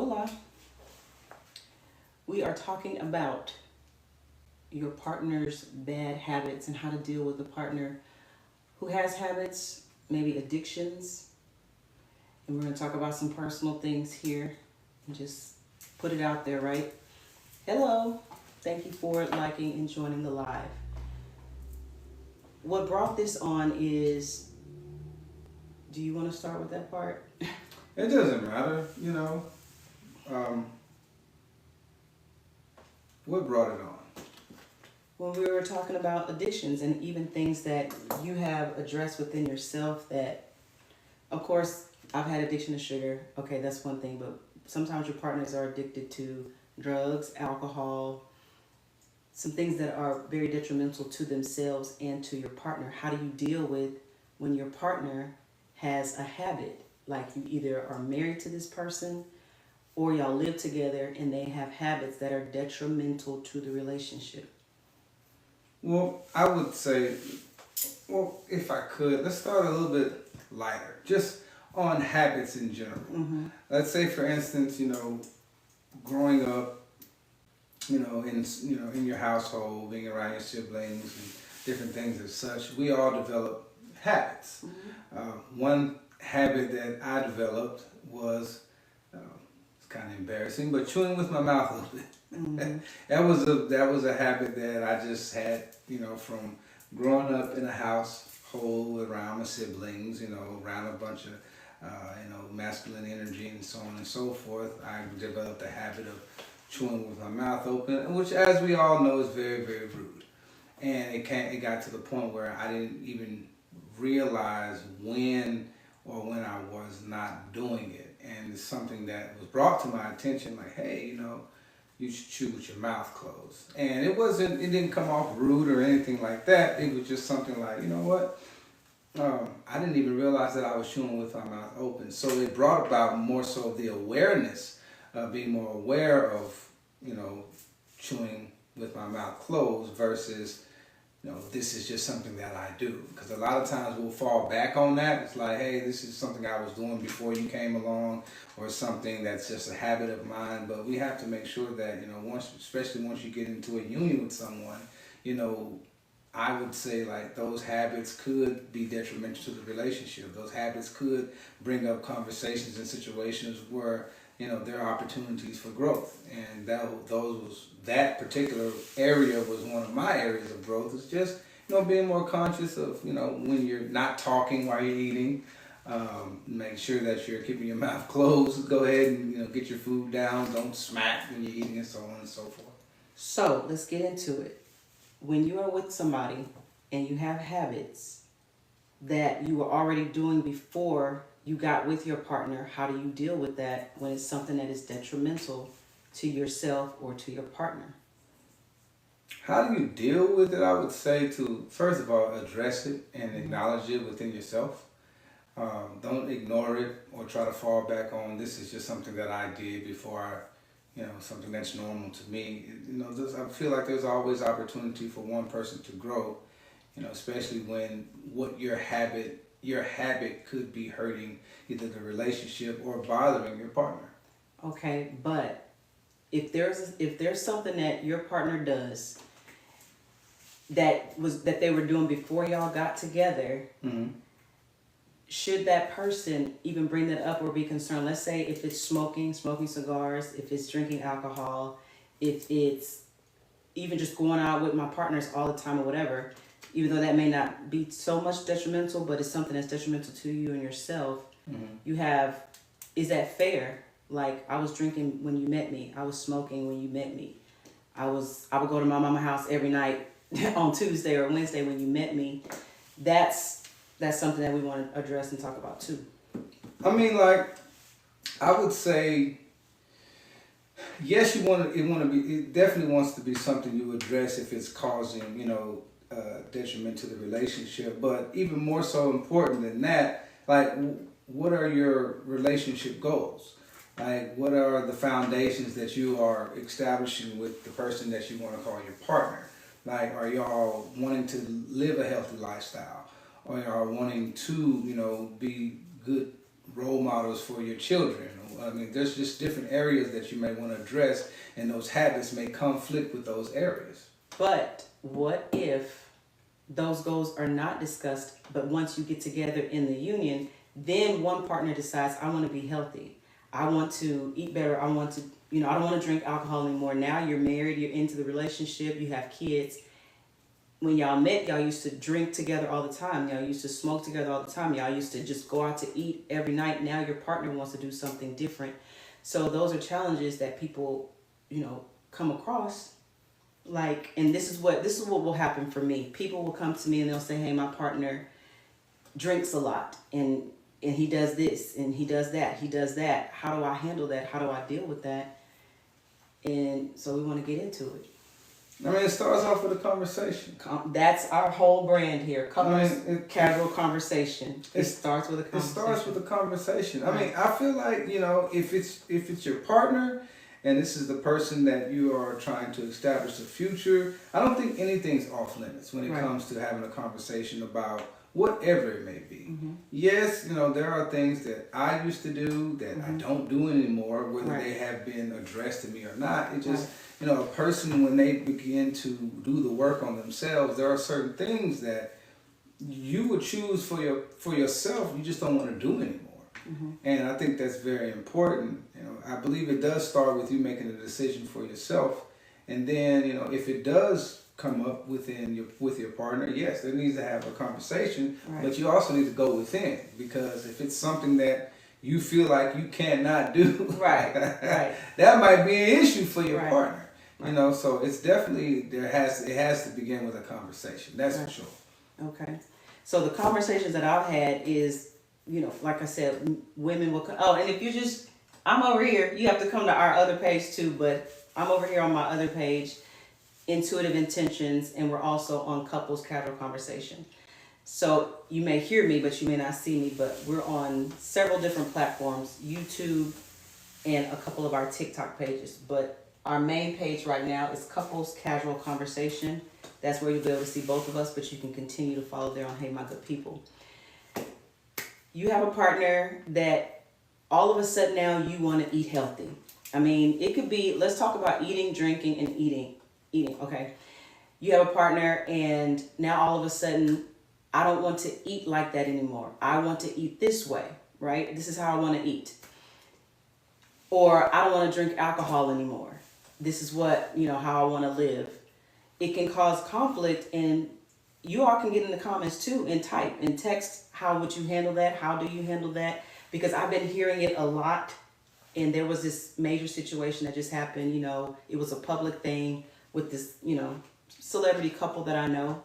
Hola. We are talking about your partner's bad habits and how to deal with a partner who has habits, maybe addictions. And we're going to talk about some personal things here and just put it out there, right? Hello. Thank you for liking and joining the live. What brought this on is, do you want to start with that part? It doesn't matter. What brought it on? When we were talking about addictions and even things that you have addressed within yourself that, of course, I've had addiction to sugar. Okay, that's one thing, but sometimes your partners are addicted to drugs, alcohol, some things that are very detrimental to themselves and to your partner. How do you deal with when your partner has a habit? Like you either are married to this person or y'all live together and they have habits that are detrimental to the relationship. Well, I would say, if I could, let's start a little bit lighter, just on habits in general. Mm-hmm. Let's say, for instance, growing up, in your household, being around your siblings and different things as such, we all develop habits. Mm-hmm. One habit that I developed was, it's kind of embarrassing, but chewing with my mouth open. Mm-hmm. That was a habit that I just had, from growing up in a household around my siblings, around a bunch of, masculine energy and so on and so forth. I developed a habit of chewing with my mouth open, which, as we all know, is very, very rude. And it got to the point where I didn't even realize when I was not doing it. And it's something that was brought to my attention, like, hey, you should chew with your mouth closed. And it didn't come off rude or anything like that. It was just something like, you know what? I didn't even realize that I was chewing with my mouth open. So it brought about more so the awareness of being more aware of, chewing with my mouth closed versus, this is just something that I do. Because a lot of times we'll fall back on that. It's like, hey, this is something I was doing before you came along, or something that's just a habit of mine. But we have to make sure that, especially once you get into a union with someone, I would say like those habits could be detrimental to the relationship. Those habits could bring up conversations and situations where, there are opportunities for growth. And that particular area was one of my areas of growth. It's just, being more conscious of, when you're not talking while you're eating, make sure that you're keeping your mouth closed. Go ahead and, get your food down. Don't smack when you're eating, and so on and so forth. So let's get into it. When you are with somebody and you have habits that you were already doing before you got with your partner, how do you deal with that when it's something that is detrimental to yourself or to your partner? How do you deal with it? I would say to, first of all, address it and acknowledge it within yourself. Don't ignore it or try to fall back on, this is just something that I did before something that's normal to me. I feel like there's always opportunity for one person to grow, especially when your habit could be hurting either the relationship or bothering your partner. Okay, but if there's something that your partner does that they were doing before y'all got together, Mm-hmm. should that person even bring that up or be concerned? Let's say if it's smoking cigars, if it's drinking alcohol, if it's even just going out with my partners all the time or whatever, even though that may not be so much detrimental, but it's something that's detrimental to you and yourself, Mm-hmm. Is that fair? Like, I was drinking when you met me. I was smoking when you met me. I would go to my mama's house every night on Tuesday or Wednesday when you met me. That's something that we want to address and talk about too. I mean, I would say, yes, it definitely wants to be something you address if it's causing, detriment to the relationship. But even more so important than that, like, what are your relationship goals? Like, what are the foundations that you are establishing with the person that you want to call your partner? Like, are y'all wanting to live a healthy lifestyle? Or y'all wanting to, be good role models for your children? I mean, there's just different areas that you may want to address, and those habits may conflict with those areas. But what if those goals are not discussed, but once you get together in the union, then one partner decides, I want to be healthy. I want to eat better. I want to, I don't want to drink alcohol anymore. Now you're married, you're into the relationship, you have kids. When y'all met, y'all used to drink together all the time. Y'all used to smoke together all the time. Y'all used to just go out to eat every night. Now your partner wants to do something different. So those are challenges that people, come across. Like, and this is what will happen for me. People will come to me and they'll say, hey, my partner drinks a lot and he does this and he does that. How do I handle that? How do I deal with that? And so we want to get into it. I mean, it starts off with a conversation. That's our whole brand here. Casual conversation. It starts with a conversation. It starts with a conversation. I mean, I feel like, if it's your partner and this is the person that you are trying to establish a future, I don't think anything's off limits when it comes to having a conversation about whatever it may be. Mm-hmm. Yes, there are things that I used to do that I don't do anymore, whether they have been addressed to me or not. It just, a person, when they begin to do the work on themselves, there are certain things that you would choose for yourself, you just don't want to do anymore. Mm-hmm. And I think that's very important. I believe it does start with you making a decision for yourself. And then, if it does come up with your partner, yes, there needs to have a conversation, but you also need to go within, because if it's something that you feel like you cannot do, that might be an issue for your partner. So it's definitely it has to begin with a conversation. That's for sure. Okay. So the conversations that I've had is, like I said, women will come. Oh, and if I'm over here, you have to come to our other page too, but I'm over here on my other page, Intuitive Intentions, and we're also on Couples Casual Conversation. So you may hear me, but you may not see me, but we're on several different platforms, YouTube and a couple of our TikTok pages. But our main page right now is Couples Casual Conversation. That's where you'll be able to see both of us, but you can continue to follow there on Hey My Good People. You have a partner that all of a sudden now you want to eat healthy. I mean, it could be, let's talk about eating, drinking, and eating, okay? You have a partner and now all of a sudden, I don't want to eat like that anymore. I want to eat this way, right? This is how I want to eat. Or I don't want to drink alcohol anymore. This is what, how I want to live. It can cause conflict, and you all can get in the comments too and type and text, how would you handle that? How do you handle that? Because I've been hearing it a lot, and there was this major situation that just happened. It was a public thing with this, celebrity couple that I know,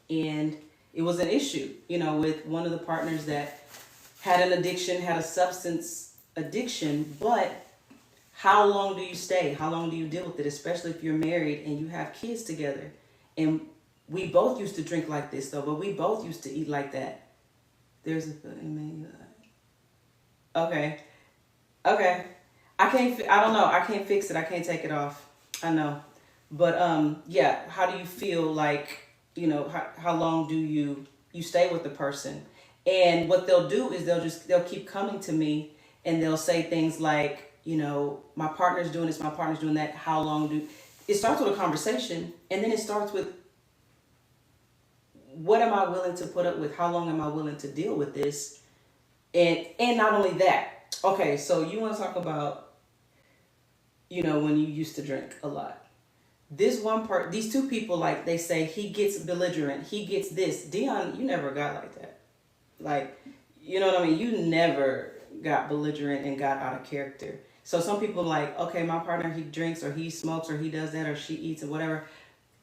and it was an issue, with one of the partners that had an addiction, had a substance addiction. But how long do you stay? How long do you deal with it, especially if you're married and you have kids together? And we both used to drink like this, though, but we both used to eat like that. There's a okay. I don't know. I can't fix it. I can't take it off. I know. But how do you feel like, how long do you stay with the person? And what they'll do is they'll keep coming to me and they'll say things like, my partner's doing this, my partner's doing that. How long it starts with a conversation, and then it starts with, what am I willing to put up with? How long am I willing to deal with this? And not only that, okay, so you want to talk about, when you used to drink a lot. These two people, like they say, he gets belligerent, he gets this. Deon, you never got like that. Like, you know what I mean? You never got belligerent and got out of character. So some people are like, okay, my partner, he drinks or he smokes or he does that or she eats or whatever.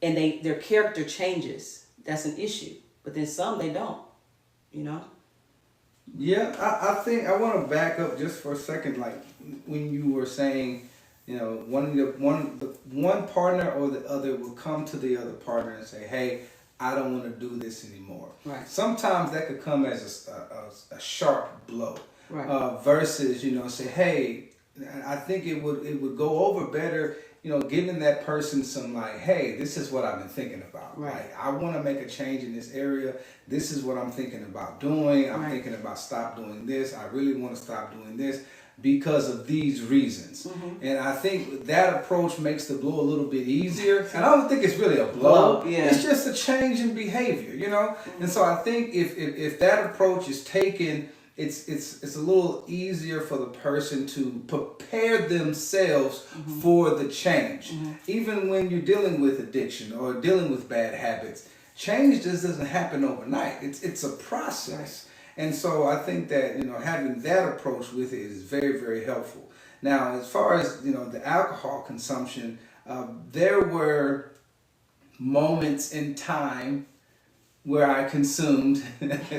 And their character changes. That's an issue. But then some, they don't, Yeah, I think I want to back up just for a second. Like when you were saying, one partner or the other will come to the other partner and say, hey, I don't want to do this anymore. Right. Sometimes that could come as a sharp blow. Right. Versus, say, hey, I think it would go over better, giving that person some like, hey, this is what I've been thinking about. Right. Like, I want to make a change in this area. This is what I'm thinking about doing. I'm thinking about stop doing this. I really want to stop doing this. because of these reasons. And I think that approach makes the blow a little bit easier. And I don't think it's really a blow. Yeah. It's just a change in behavior, you know? And so I think if that approach is taken, it's a little easier for the person to prepare themselves for the change. Even when you're dealing with addiction or dealing with bad habits, change just doesn't happen overnight. It's a process. And so I think that, you know, having that approach with it is very, very helpful. Now, as far as, you know, the alcohol consumption, there were moments in time where I consumed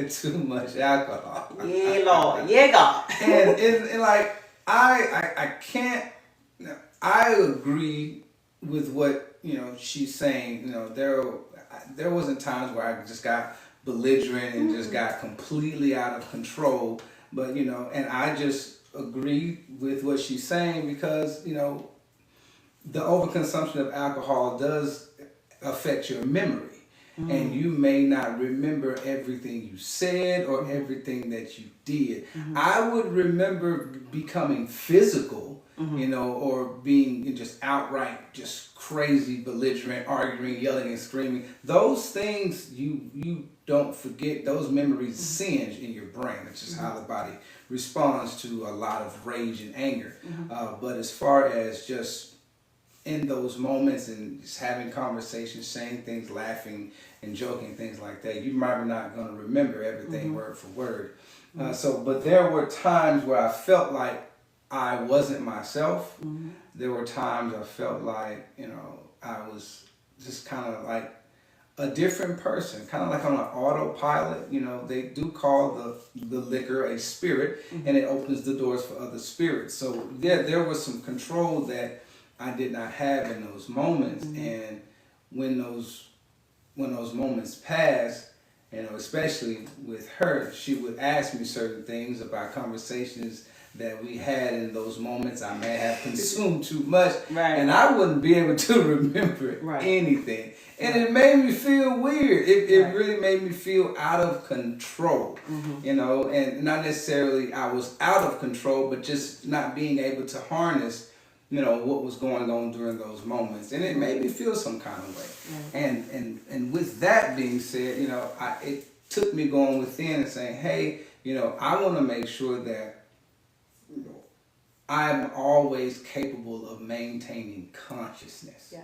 too much alcohol. Yeah, Lord. Yeah, God. and like, I can't, I agree with what, you know, she's saying. You know, there wasn't times where I just got belligerent and just got completely out of control. But, you know, and I just agree with what she's saying because, you know, the overconsumption of alcohol does affect your memory. And you may not remember everything you said or everything that you did. I would remember becoming physical, you know, or being just outright just crazy, belligerent, arguing, yelling and screaming. Those things you don't forget. Those memories singe in your brain. It's just how the body responds to a lot of rage and anger. But as far as just in those moments and just having conversations, saying things, laughing and joking, things like that, you might be not going to remember everything word for word. But there were times where I felt like I wasn't myself. There were times I felt like, you know, I was just kind of like a different person, kind of like on an autopilot. You know, they do call the liquor a spirit, and it opens the doors for other spirits. So there was some control that I did not have in those moments. And when those moments passed, you know, especially with her, she would ask me certain things about conversations that we had in those moments. I may have consumed too much, and I wouldn't be able to remember anything. And it made me feel weird. It really made me feel out of control, you know, and not necessarily I was out of control, but just not being able to harness, you know, what was going on during those moments. And it made me feel some kind of way. And with that being said, you know, it took me going within and saying, hey, you know, I want to make sure that, you know, I'm always capable of maintaining consciousness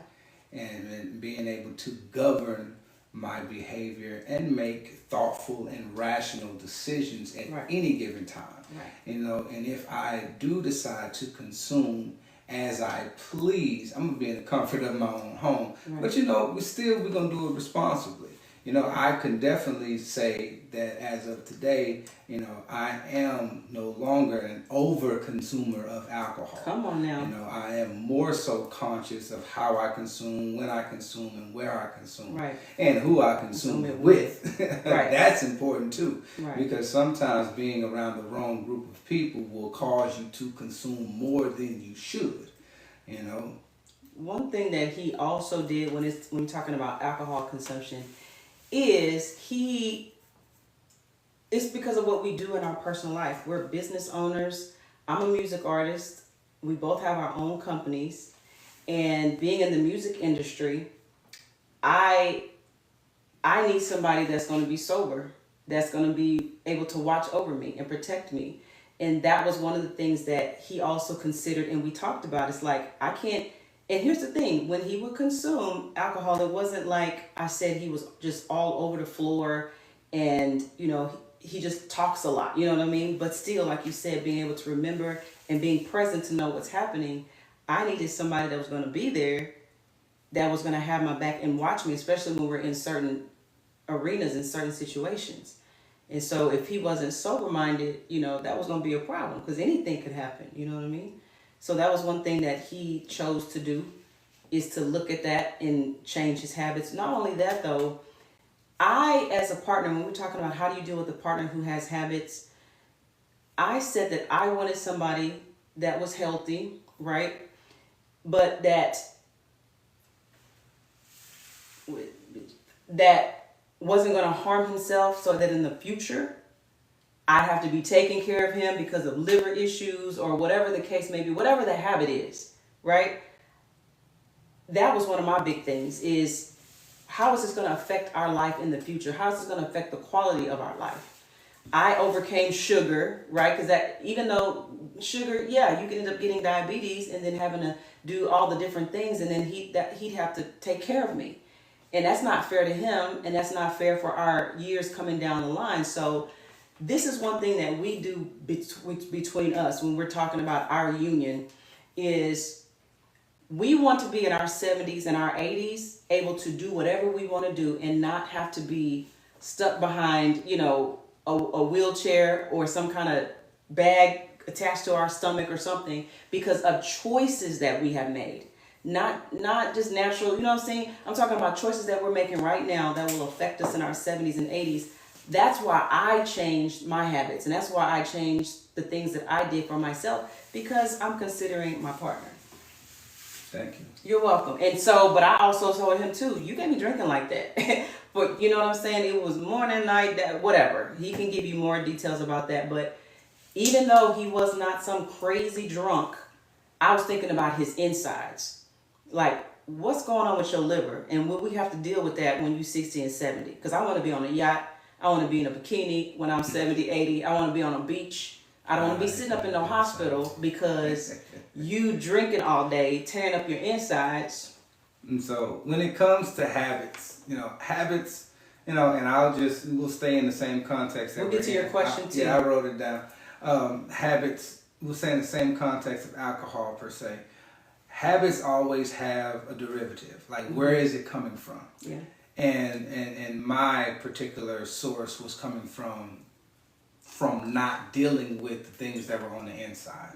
and being able to govern my behavior and make thoughtful and rational decisions at any given time. You know, and if I do decide to consume as I please, I'm gonna be in the comfort of my own home. But you know, we're gonna do it responsibly. You know, I can definitely say that as of today, you know, I am no longer an over consumer of alcohol. Come on now. You know, I am more so conscious of how I consume, when I consume, and where I consume, and who I consume it with. That's important too, because sometimes being around the wrong group of people will cause you to consume more than you should. You know. One thing that he also did when we're talking about alcohol consumption is it's because of what we do in our personal life. We're business owners. I'm a music artist. We both have our own companies. And being in the music industry, I need somebody that's going to be sober, that's going to be able to watch over me and protect me. And that was one of the things that he also considered, and we talked about. It's like, I can't. And here's the thing, when he would consume alcohol, it wasn't like I said he was just all over the floor and, you know, he just talks a lot, you know what I mean? But still, like you said, being able to remember and being present to know what's happening, I needed somebody that was going to be there, that was going to have my back and watch me, especially when we're in certain arenas, in certain situations. And so if he wasn't sober-minded, you know, that was going to be a problem because anything could happen, you know what I mean? So that was one thing that he chose to do, is to look at that and change his habits. Not only that, though, I, as a partner, when we're talking about how do you deal with a partner who has habits, I said that I wanted somebody that was healthy, right? But that wasn't going to harm himself, so that in the future, I have to be taking care of him because of liver issues or whatever the case may be, whatever the habit is, right? That was one of my big things is how is this going to affect our life in the future? How is this going to affect the quality of our life? I overcame sugar, right? Because that, even though sugar, yeah, you can end up getting diabetes and then having to do all the different things, and then he'd have to take care of me, and that's not fair to him, and that's not fair for our years coming down the line. So this is one thing that we do between us when we're talking about our union is we want to be in our 70s and our 80s able to do whatever we want to do and not have to be stuck behind, a wheelchair or some kind of bag attached to our stomach or something because of choices that we have made. Not just natural, you know what I'm saying? I'm talking about choices that we're making right now that will affect us in our 70s and 80s. That's why I changed my habits, and that's why I changed the things that I did for myself, because I'm considering my partner. Thank you. You're welcome. And so, but I also told him too, you can't be drinking like that. But you know what I'm saying? It was morning, night, that whatever. He can give you more details about that. But even though he was not some crazy drunk, I was thinking about his insides. Like, what's going on with your liver? And will we have to deal with that when you're 60 and 70? Because I want to be on a yacht. I want to be in a bikini when I'm 70, 80. I want to be on a beach. I don't want to be sitting up in the hospital because you drinking all day, tearing up your insides. And so when it comes to habits, and we'll stay in the same context. We'll get to your question too. Yeah, I wrote it down. Habits, we'll say in the same context of alcohol per se. Habits always have a derivative. Like, where is it coming from? Yeah. And my particular source was coming from not dealing with the things that were on the inside.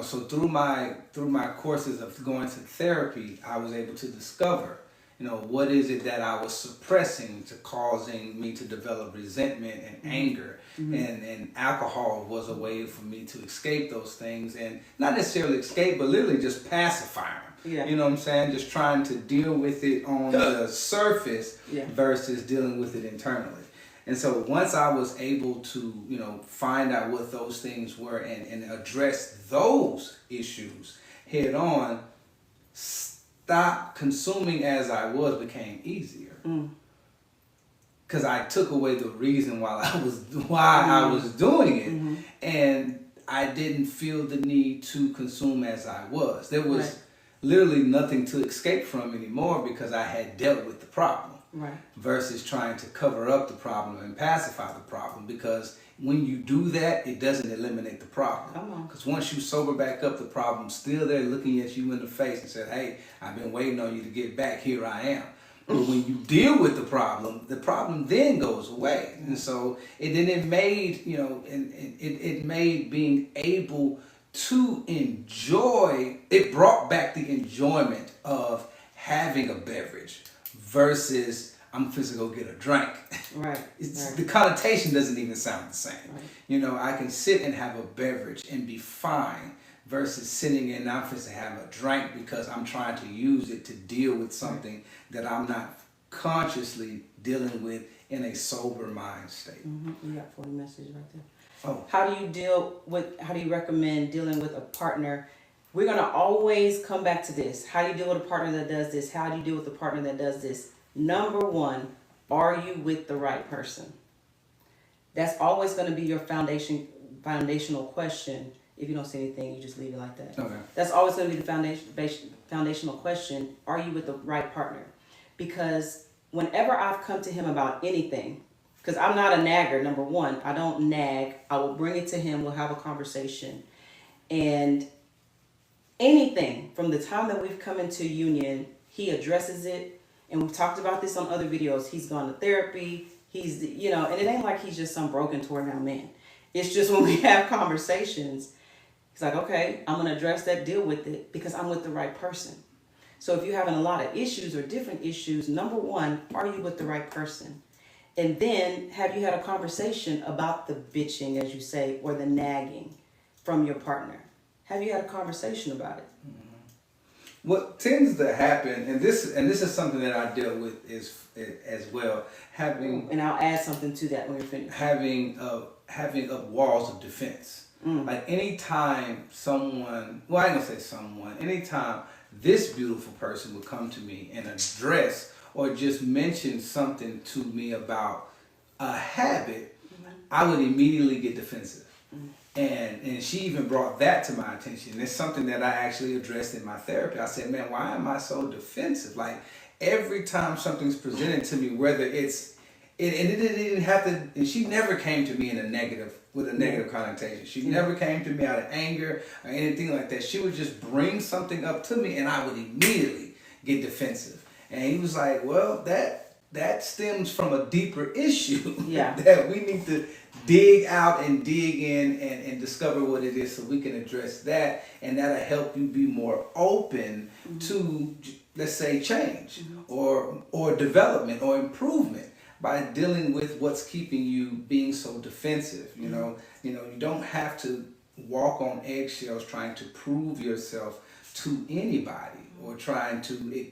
So through my courses of going to therapy, I was able to discover, what is it that I was suppressing to causing me to develop resentment and anger. And alcohol was a way for me to escape those things, and not necessarily escape, but literally just pacify them. Yeah. You know what I'm saying? Just trying to deal with it on the surface versus dealing with it internally. And so once I was able to, find out what those things were and address those issues head on, stop consuming as I was became easier. Because I took away the reason why I was doing it, and I didn't feel the need to consume as I was. There was literally nothing to escape from anymore because I had dealt with the problem. Right. Versus trying to cover up the problem and pacify the problem, because when you do that, it doesn't eliminate the problem. Come on. Because once you sober back up, the problem's still there looking at you in the face and said, hey, I've been waiting on you to get back, here I am. But when you deal with the problem then goes away. And so it made being able to enjoy, it brought back the enjoyment of having a beverage versus I'm supposed to go get a drink. Right. The connotation doesn't even sound the same. Right. I can sit and have a beverage and be fine versus sitting and I'm supposed to have a drink because I'm trying to use it to deal with something that I'm not consciously dealing with in a sober mind state. You got 40 messages right there. Oh. How do you recommend dealing with a partner? We're going to always come back to this. How do you deal with a partner that does this? How do you deal with a partner that does this? Number one, are you with the right person? That's always going to be your foundational question. If you don't see anything, you just leave it like that. Okay. That's always going to be the foundational question. Are you with the right partner? Because whenever I've come to him about anything, because I'm not a nagger, number one, I don't nag. I will bring it to him. We'll have a conversation. And anything from the time that we've come into union, he addresses it. And we've talked about this on other videos. He's gone to therapy. He's, and it ain't like he's just some broken, torn down man. It's just when we have conversations, he's like, okay, I'm going to address that, deal with it, because I'm with the right person. So if you're having a lot of issues or different issues, number one, are you with the right person? And then have you had a conversation about the bitching, as you say, or the nagging from your partner? Have you had a conversation about it? What tends to happen, and this is something that I dealt with as well, And I'll add something to that when you're finished. having having up walls of defense. Like anytime someone, well, I ain't gonna say someone, anytime this beautiful person would come to me and address or just mention something to me about a habit, I would immediately get defensive. And she even brought that to my attention. It's something that I actually addressed in my therapy. I said, man, why am I so defensive? Like every time something's presented to me, whether it's, and it didn't have to, and she never came to me in a negative, with a negative connotation. She never came to me out of anger or anything like that. She would just bring something up to me and I would immediately get defensive. And he was like, well, that stems from a deeper issue that we need to dig out and dig in and discover what it is so we can address that, and that'll help you be more open to, let's say, change or development or improvement by dealing with what's keeping you being so defensive. You know, you don't have to walk on eggshells trying to prove yourself to anybody or trying to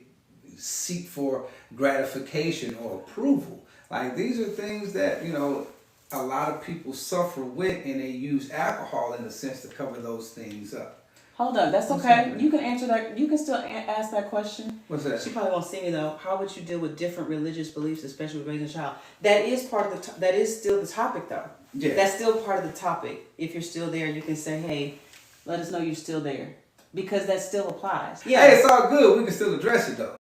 seek for gratification or approval. Like these are things that, you know, a lot of people suffer with, and they use alcohol in a sense to cover those things up. Hold on, that's okay. You can answer that. You can still ask that question. What's that? She probably won't see me though. How would you deal with different religious beliefs, especially with raising a child? That is part of the. That is still the topic though. Yeah. That's still part of the topic. If you're still there, you can say, "Hey, let us know you're still there," because that still applies. Yeah. Hey, it's all good. We can still address it though.